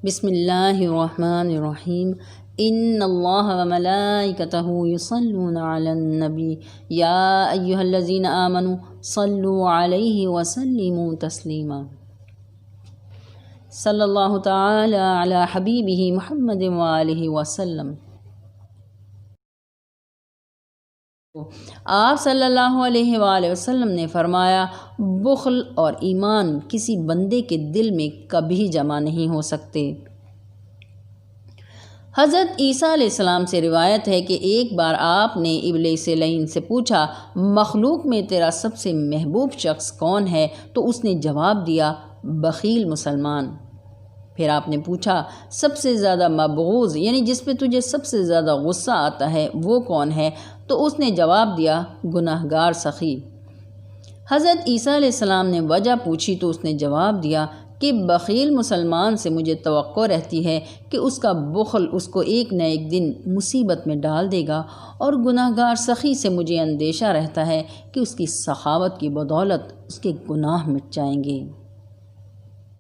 بسم اللہ الرحمن الرحیم ان اللہ وملائکتہ یصلون علی النبی یا ایہا الذین آمنوا صلوا علیہ وسلموا تسلیما صلی اللہ تعالی علی حبیبہ محمد وآلہ وسلم۔ آپ صلی اللہ علیہ وآلہ وسلم نے فرمایا، بخل اور ایمان کسی بندے کے دل میں کبھی جمع نہیں ہو سکتے۔ حضرت عیسیٰ علیہ السلام سے روایت ہے کہ ایک بار آپ نے ابلیس لعین سے پوچھا، مخلوق میں تیرا سب سے محبوب شخص کون ہے؟ تو اس نے جواب دیا، بخیل مسلمان۔ پھر آپ نے پوچھا، سب سے زیادہ مبغوض یعنی جس پہ تجھے سب سے زیادہ غصہ آتا ہے وہ کون ہے؟ تو اس نے جواب دیا، گناہگار سخی۔ حضرت عیسیٰ علیہ السلام نے وجہ پوچھی تو اس نے جواب دیا کہ بخیل مسلمان سے مجھے توقع رہتی ہے کہ اس کا بخل اس کو ایک نہ ایک دن مصیبت میں ڈال دے گا، اور گناہگار سخی سے مجھے اندیشہ رہتا ہے کہ اس کی سخاوت کی بدولت اس کے گناہ مٹ جائیں گے۔